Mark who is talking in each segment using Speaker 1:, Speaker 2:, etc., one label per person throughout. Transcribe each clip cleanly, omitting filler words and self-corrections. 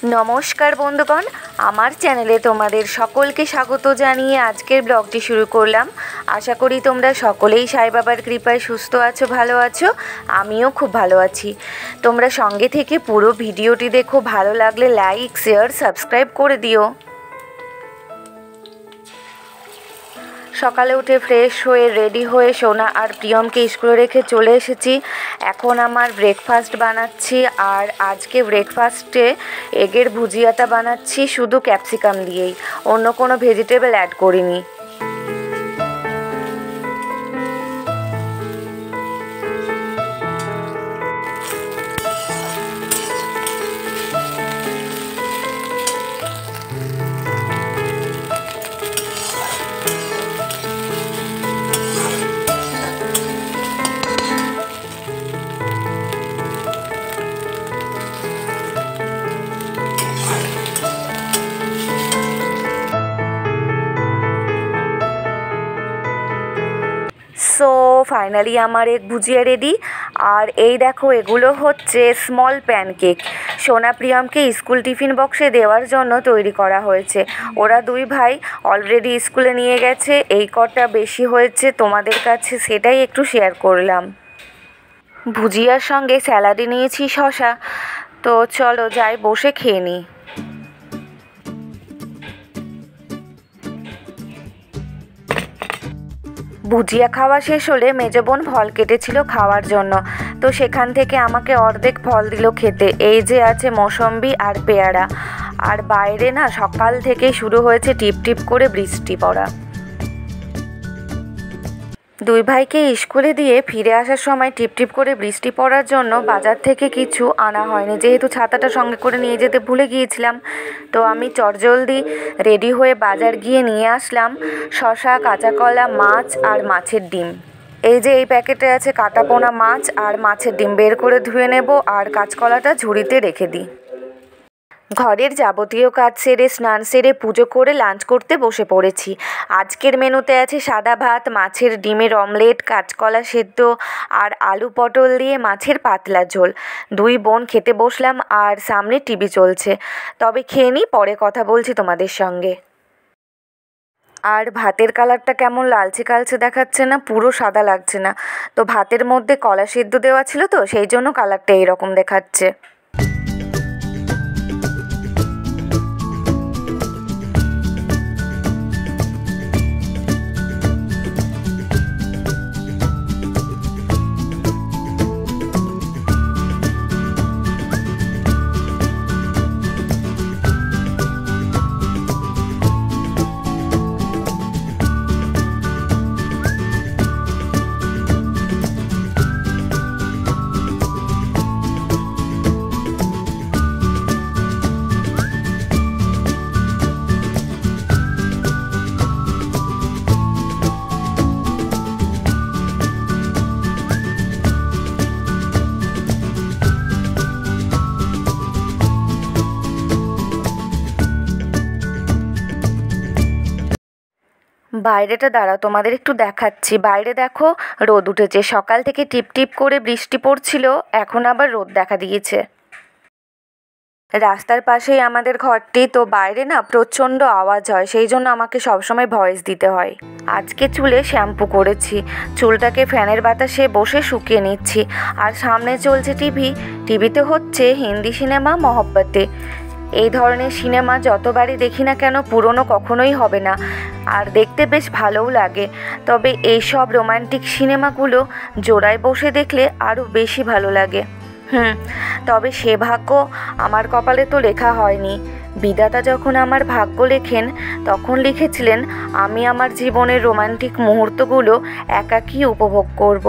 Speaker 1: নমস্কার বন্ধুগণ, আমার চ্যানেলে তোমাদের সকলকে স্বাগত জানিয়ে আজকের ব্লগটি শুরু করলাম। আশা করি তোমরা সকলেই সাই বাবার কৃপায় সুস্থ আছো, ভালো আছো। আমিও খুব ভালো আছি। তোমরা সঙ্গে থেকে পুরো ভিডিওটি দেখো, ভালো লাগলে লাইক, শেয়ার, সাবস্ক্রাইব করে দিও। সকালে উঠে ফ্রেশ হয়ে রেডি হয়ে সোনা আর প্রিয়মকে স্কুলে রেখে চলে এসেছি। এখন আমার ব্রেকফাস্ট বানাচ্ছি, আর আজকে ব্রেকফাস্টে এগের ভুজিয়াটা বানাচ্ছি শুধু ক্যাপসিকাম দিয়েই, অন্য কোনো ভেজিটেবল অ্যাড করিনি। সো ফাইনালি আমার এক ভুজিয়া রেডি। আর এই দেখো, এগুলো হচ্ছে স্মল প্যানকেক। সোনা প্রিয়মকে স্কুল টিফিন বক্সে দেওয়ার জন্য তৈরি করা হয়েছে। ওরা দুই ভাই অলরেডি স্কুলে নিয়ে গেছে। এই কটা বেশি হয়েছে তোমাদের কাছে, সেটাই একটু শেয়ার করলাম। ভুজিয়ার সঙ্গে স্যালাডে নিয়েছি শসা। তো চলো যাই, বসে খেয়ে নিই। ভুজিয়া খাওয়া শেষ হলে মেজো বোন ফল কেটেছিল খাওয়ার জন্য, তো সেখান থেকে আমাকে অর্ধেক ফল দিল খেতে। এই যে আছে মৌসম্বি আর পেয়ারা। আর বাইরে না সকাল থেকেই শুরু হয়েছে টিপ টিপ করে বৃষ্টি পড়া। দুই ভাইকে স্কুলে দিয়ে ফিরে আসার সময় টিপটিপ করে বৃষ্টি পড়ার জন্য বাজার থেকে কিছু আনা হয়নি, যেহেতু ছাতাটা সঙ্গে করে নিয়ে যেতে ভুলে গিয়েছিলাম। তো আমি চটজলদি রেডি হয়ে বাজার গিয়ে নিয়ে আসলাম শসা, কাঁচা কলা, মাছ আর মাছের ডিম। এই যে এই প্যাকেটে আছে কাটা পোনা মাছ আর মাছের ডিম, বের করে ধুয়ে নেব আর কাঁচকলাটা ঝুড়িতে রেখে দিই। ঘরের যাবতীয় কাজ সেরে স্নান সেরে পুজো করে লাঞ্চ করতে বসে পড়েছি। আজকের মেনুতে আছে সাদা ভাত, মাছের ডিমের অমলেট, কাঁচকলা সেদ্ধ আর আলু পটল দিয়ে মাছের পাতলা ঝোল। দুই বোন খেতে বসলাম আর সামনে টিভি চলছে। তবে খেয়ে নিই, পরে কথা বলছি তোমাদের সঙ্গে। আর ভাতের কালারটা কেমন লালচে কালচে দেখাচ্ছে না, পুরো সাদা লাগছে না। তো ভাতের মধ্যে কলা সেদ্ধ দেওয়া ছিল, তো সেই জন্য কালারটা এইরকম দেখাচ্ছে। বাইরেটা দাঁড়াও, তোমাদের একটু দেখাচ্ছি। বাইরে দেখো রোদ উঠেছে, সকাল থেকে টিপ টিপ করে বৃষ্টি পড়ছিল, এখন আবার রোদ দেখা দিয়েছে। রাস্তার পাশেই আমাদের ঘরটি, তো বাইরে না প্রচণ্ড আওয়াজ হয়, সেই জন্য আমাকে সবসময় ভয়েস দিতে হয়। আজকে চুলে শ্যাম্পু করেছি, চুলটাকে ফ্যানের বাতাসে বসে শুকিয়ে নিচ্ছি। আর সামনে চলছে টিভি। টিভিতে হচ্ছে হিন্দি সিনেমা মহব্বতে। এই ধরনের সিনেমা যতবারই দেখি না কেন পুরনো কখনোই হবে না, আর দেখতে বেশ ভালোও লাগে। তবে এইসব রোমান্টিক সিনেমাগুলো জোড়ায় বসে দেখলে আরও বেশি ভালো লাগে। তবে সে ভাগ্য আমার কপালে তো লেখা হয়নি। বিধাতা যখন আমার ভাগ্য লেখেন, তখন লিখেছিলেন আমি আমার জীবনের রোমান্টিক মুহূর্তগুলো একাকী উপভোগ করব,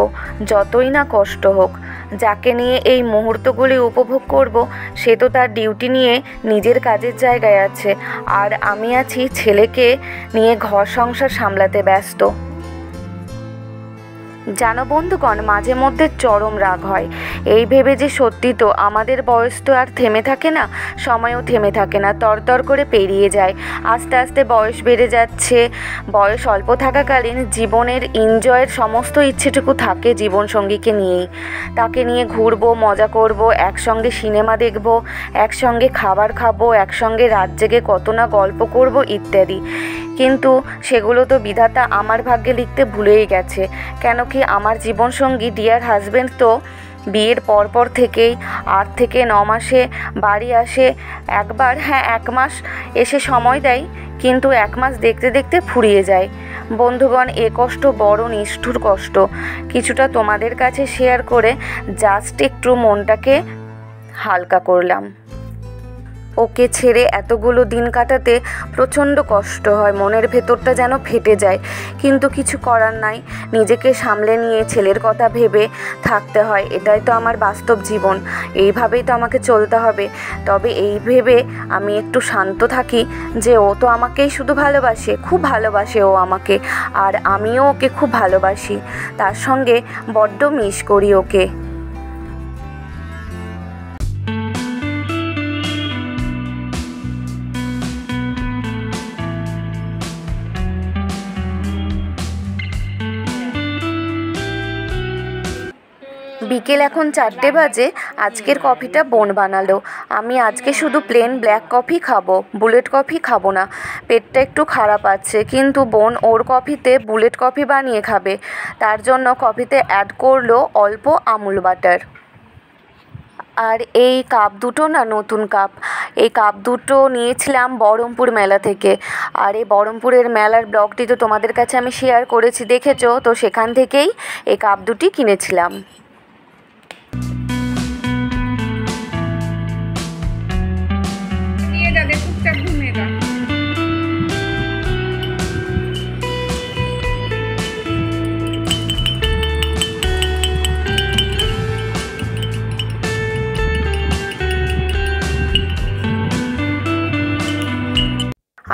Speaker 1: যতই না কষ্ট হোক। যাকে নিয়ে এই মুহূর্তগুলি উপভোগ করব, সে তো তার ডিউটি নিয়ে নিজের কাজের জায়গায় আছে, আর আমি আছি ছেলেকে নিয়ে ঘর সংসার সামলাতে ব্যস্ত। জানো বন্ধুগণ, মাঝে মধ্যে চরম রাগ হয় এই ভেবে যে সত্যি তো আমাদের বয়স তো আর থেমে থাকে না, সময়ও থেমে থাকে না, তরতর করে পেরিয়ে যায়। আস্তে আস্তে বয়স বেড়ে যাচ্ছে। বয়স অল্প থাকাকালীন জীবনের এনজয়ের সমস্ত ইচ্ছেটুকু থাকে জীবনসঙ্গীকে নিয়েই। তাকে নিয়ে ঘুরবো, মজা করব, একসঙ্গে সিনেমা দেখব, একসঙ্গে খাবার খাবো, একসঙ্গে রাত জেগে কত না গল্প করব ইত্যাদি। কিন্তু সেগুলো তো বিধাতা আমার ভাগ্যে লিখতে ভুলেই গেছে। কেন কি আমার জীবনসঙ্গী ডিয়ার হাজব্যান্ড তো বিয়ের পরপর থেকেই 8 থেকে 9 মাসে বাড়ি আসে একবার, হ্যাঁ 1 মাস এসে সময় দেয়, কিন্তু 1 মাস দেখতে দেখতে ফুরিয়ে যায়। বন্ধুগণ, এ কষ্ট বড় নিষ্ঠুর কষ্ট। কিছুটা তোমাদের কাছে শেয়ার করে জাস্ট একটু মনটাকে হালকা করলাম। ওকে ছেড়ে এতগুলো দিন কাটাতে প্রচণ্ড কষ্ট হয়, মনের ভেতরটা যেন ফেটে যায়, কিন্তু কিছু করার নাই। নিজেকে সামলে নিয়ে ছেলের কথা ভেবে থাকতে হয়। এটাই তো আমার বাস্তব জীবন, এইভাবেই তো আমাকে চলতে হবে। তবে এই ভেবে আমি একটু শান্ত থাকি যে ও তো আমাকেই শুধু ভালোবাসে, খুব ভালোবাসে ও আমাকে, আর আমিও ওকে খুব ভালোবাসি। তার সঙ্গে বড্ড মিস করি ওকে। বিকেল এখন 4টে বাজে। আজকের কফিটা বোন বানালো। আমি আজকে শুধু প্লেন ব্ল্যাক কফি খাবো, বুলেট কফি খাবো না। পেটটা একটু খারাপ আছে, কিন্তু বোন ওর কফিতে বুলেট কফি বানিয়ে খাবে। তার জন্য কফিতে অ্যাড করলো অল্প আমুল বাটার। আর এই কাপ দুটো না নতুন কাপ, এই কাপ দুটো নিয়েছিলাম বহরমপুর মেলা থেকে। আর এই বহরমপুরের মেলার ব্লগটি তো তোমাদের কাছে আমি শেয়ার করেছি, দেখেছো তো, সেখান থেকেই এই কাপ দুটি কিনেছিলাম।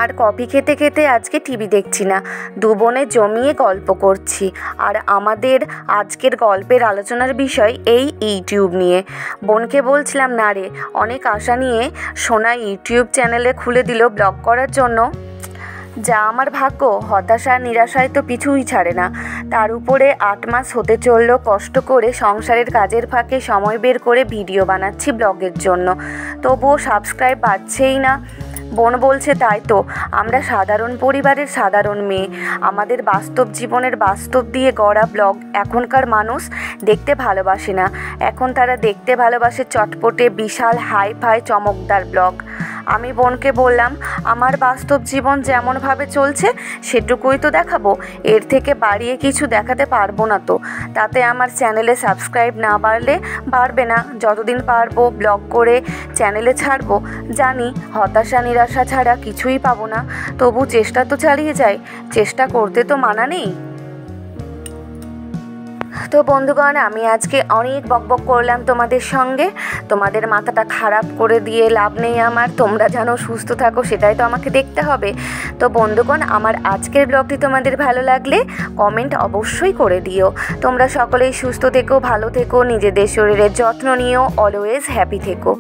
Speaker 1: আর কফি খেতে খেতে আজকে টিভি দেখছি না, দু বোনে জমিয়ে গল্প করছি। আর আমাদের আজকের গল্পের আলোচনার বিষয় এই ইউটিউব নিয়ে। বোনকে বলছিলাম, না রে, অনেক আশা নিয়ে সোনা ইউটিউব চ্যানেলে খুলে দিল ব্লগ করার জন্য। যা আমার ভাগ্য, হতাশা নিরাশায় তো পিছুই ছাড়ে না। তার উপরে 8 মাস হতে চললো কষ্ট করে সংসারের কাজের ফাঁকে সময় বের করে ভিডিও বানাচ্ছি ব্লগের জন্য, তবুও সাবস্ক্রাইব বাড়ছেই না। বোন বলছে, তাই তো, আমরা সাধারণ পরিবারের সাধারণ মেয়ে, আমাদের বাস্তব জীবনের বাস্তব দিয়ে গড়া ব্লগ এখনকার মানুষ দেখতে ভালোবাসে না। এখন তারা দেখতে ভালোবাসে চটপটে বিশাল হাই ফাই চমকদার ব্লগ। আমি বোনকে বললাম, আমার বাস্তব জীবন যেমনভাবে চলছে সেটুকুই তো দেখাবো, এর থেকে বাড়িয়ে কিছু দেখাতে পারবো না তো। তাতে আমার চ্যানেলে সাবস্ক্রাইব না বাড়লে বাড়বে না। যতদিন পারবো ব্লগ করে চ্যানেলে ছাড়বো। জানি হতাশা নিরাশা ছাড়া কিছুই পাবো না, তবু চেষ্টা তো চালিয়ে যাই, চেষ্টা করতে তো মানা নেই। তো বন্ধুগণ, আমি আজকে অনেক বকবক করলাম তোমাদের সঙ্গে। তোমাদের মাথাটা খারাপ করে দিয়ে লাভ নেই আমার। তোমরা যেন সুস্থ থাকো সেটাই তো আমাকে দেখতে হবে। তো বন্ধুগণ, আমার আজকের ব্লগটি তোমাদের ভালো লাগলে কমেন্ট অবশ্যই করে দিও। তোমরা সকলেই সুস্থ থেকো, ভালো থেকো, নিজেদের শরীরের যত্ন নিও, অলওয়েজ হ্যাপি থেকো।